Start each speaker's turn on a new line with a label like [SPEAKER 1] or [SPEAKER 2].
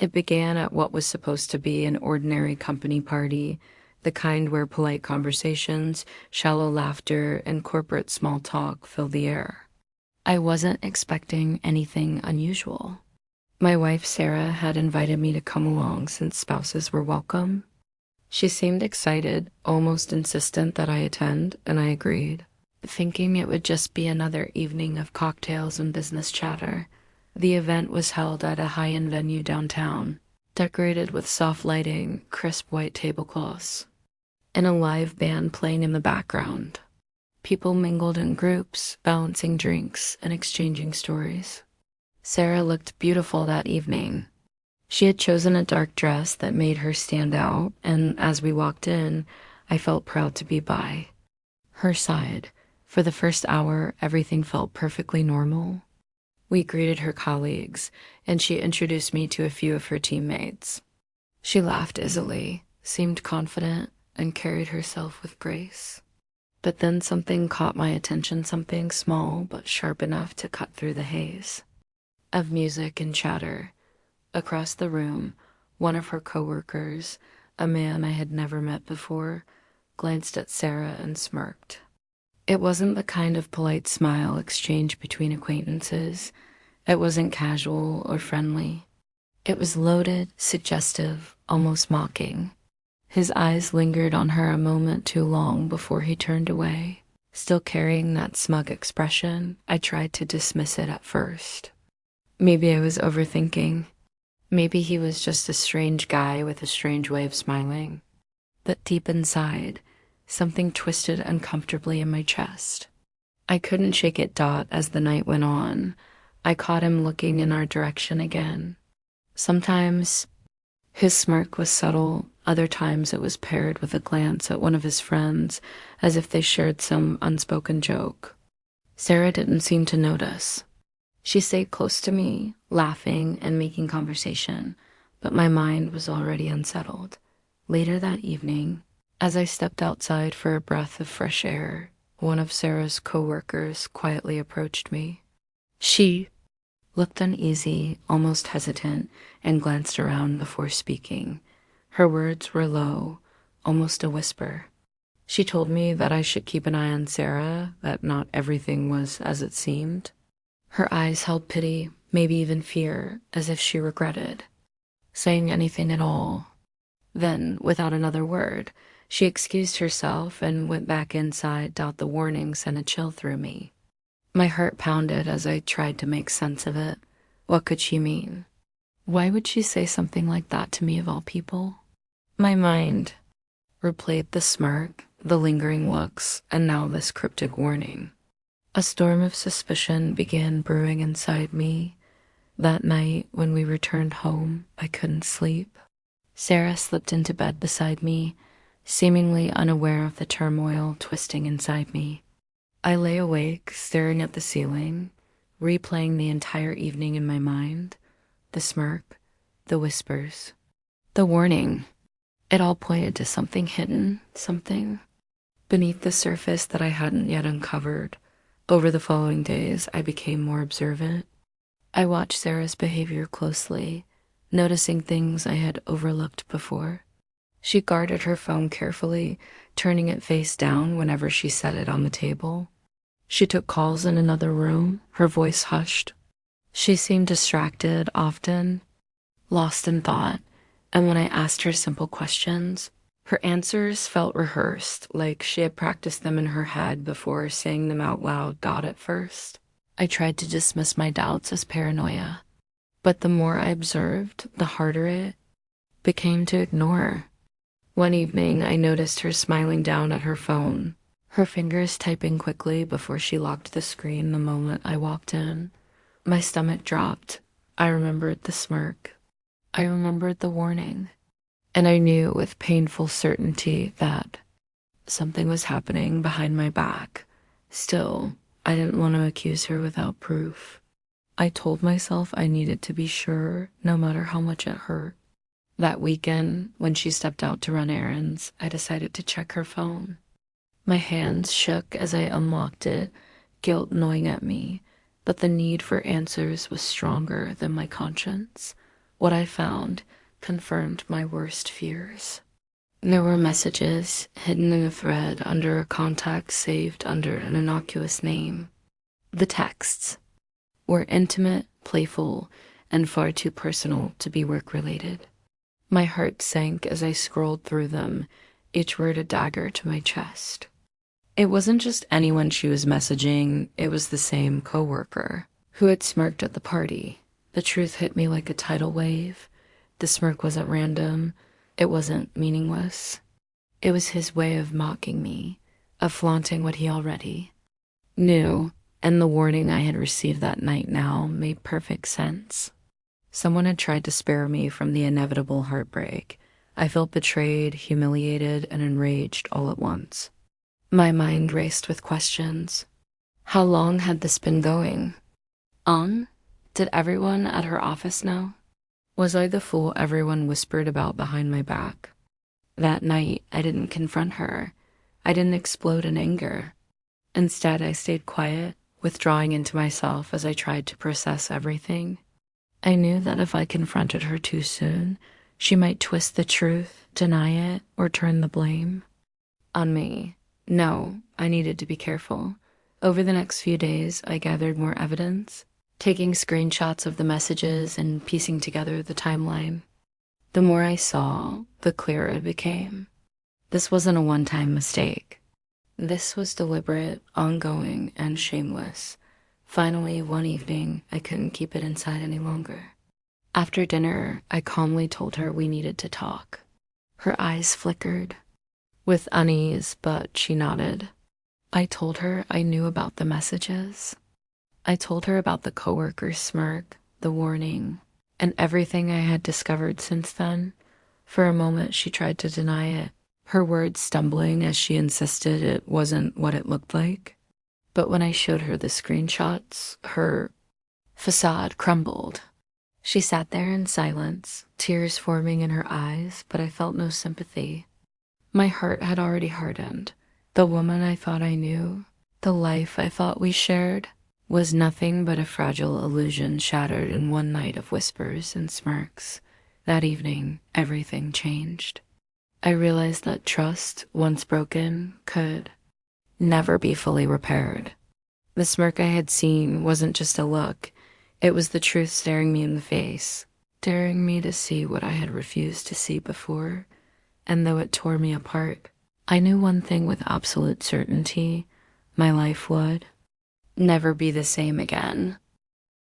[SPEAKER 1] It began at what was supposed to be an ordinary company party, the kind where polite conversations, shallow laughter, and corporate small talk fill the air. I wasn't expecting anything unusual. My wife Sarah had invited me to come along since spouses were welcome. She seemed excited, almost insistent that I attend, and I agreed, thinking it would just be another evening of cocktails and business chatter. The event was held at a high-end venue downtown, decorated with soft lighting, crisp white tablecloths, and a live band playing in the background. People mingled in groups, balancing drinks and exchanging stories. Sarah looked beautiful that evening. She had chosen a dark dress that made her stand out, and as we walked in, I felt proud to be by her side. For the first hour, everything felt perfectly normal. We greeted her colleagues, and she introduced me to a few of her teammates. She laughed easily, seemed confident, and carried herself with grace. But then something caught my attention, something small but sharp enough to cut through the haze of music and chatter. Across the room, one of her coworkers, a man I had never met before, glanced at Sarah and smirked. It wasn't the kind of polite smile exchanged between acquaintances. It wasn't casual or friendly. It was loaded, suggestive, almost mocking. His eyes lingered on her a moment too long before he turned away. Still carrying that smug expression, I tried to dismiss it at first. Maybe I was overthinking. Maybe he was just a strange guy with a strange way of smiling. But deep inside, something twisted uncomfortably in my chest. I couldn't shake it. As the night went on, I caught him looking in our direction again. Sometimes his smirk was subtle, other times it was paired with a glance at one of his friends, as if they shared some unspoken joke. Sarah didn't seem to notice. She stayed close to me, laughing and making conversation, but my mind was already unsettled. Later that evening, as I stepped outside for a breath of fresh air, one of Sarah's coworkers quietly approached me. She looked uneasy, almost hesitant, and glanced around before speaking. Her words were low, almost a whisper. She told me that I should keep an eye on Sarah, that not everything was as it seemed. Her eyes held pity, maybe even fear, as if she regretted saying anything at all. Then, without another word, she excused herself and went back inside. The warning sent a chill through me. My heart pounded as I tried to make sense of it. What could she mean? Why would she say something like that to me of all people? My mind replayed the smirk, the lingering looks, and now this cryptic warning. A storm of suspicion began brewing inside me. That night, when we returned home, I couldn't sleep. Sarah slipped into bed beside me, seemingly unaware of the turmoil twisting inside me. I lay awake, staring at the ceiling, replaying the entire evening in my mind. The smirk, the whispers, the warning. It all pointed to something hidden, something beneath the surface that I hadn't yet uncovered. Over the following days, I became more observant. I watched Sarah's behavior closely, noticing things I had overlooked before. She guarded her phone carefully, turning it face down whenever she set it on the table. She took calls in another room, her voice hushed. She seemed distracted often, lost in thought, and when I asked her simple questions, her answers felt rehearsed, like she had practiced them in her head before saying them out loud. At first, I tried to dismiss my doubts as paranoia, but the more I observed, the harder it became to ignore. One evening, I noticed her smiling down at her phone, her fingers typing quickly before she locked the screen the moment I walked in. My stomach dropped. I remembered the smirk. I remembered the warning. And I knew with painful certainty that something was happening behind my back. Still, I didn't want to accuse her without proof. I told myself I needed to be sure, no matter how much it hurt. That weekend, when she stepped out to run errands, I decided to check her phone. My hands shook as I unlocked it, guilt gnawing at me, but the need for answers was stronger than my conscience. What I found confirmed my worst fears. There were messages hidden in a thread under a contact saved under an innocuous name. The texts were intimate, playful, and far too personal to be work-related. My heart sank as I scrolled through them, each word a dagger to my chest. It wasn't just anyone she was messaging, it was the same coworker who had smirked at the party. The truth hit me like a tidal wave. The smirk wasn't random. It wasn't meaningless. It was his way of mocking me, of flaunting what he already knew, and the warning I had received that night now made perfect sense. Someone had tried to spare me from the inevitable heartbreak. I felt betrayed, humiliated, and enraged all at once. My mind raced with questions. How long had this been going on? Did everyone at her office know? Was I the fool everyone whispered about behind my back? That night, I didn't confront her. I didn't explode in anger. Instead, I stayed quiet, withdrawing into myself as I tried to process everything. I knew that if I confronted her too soon, she might twist the truth, deny it, or turn the blame on me. No, I needed to be careful. Over the next few days, I gathered more evidence, taking screenshots of the messages and piecing together the timeline. The more I saw, the clearer it became. This wasn't a one-time mistake. This was deliberate, ongoing, and shameless. Finally, one evening, I couldn't keep it inside any longer. After dinner, I calmly told her we needed to talk. Her eyes flickered with unease, but she nodded. I told her I knew about the messages. I told her about the coworker's smirk, the warning, and everything I had discovered since then. For a moment, she tried to deny it, her words stumbling as she insisted it wasn't what it looked like. But when I showed her the screenshots, her facade crumbled. She sat there in silence, tears forming in her eyes, but I felt no sympathy. My heart had already hardened. The woman I thought I knew, the life I thought we shared, was nothing but a fragile illusion shattered in one night of whispers and smirks. That evening, everything changed. I realized that trust, once broken, could never be fully repaired. The smirk I had seen wasn't just a look. It was the truth staring me in the face, daring me to see what I had refused to see before. And though it tore me apart, I knew one thing with absolute certainty: my life would never be the same again.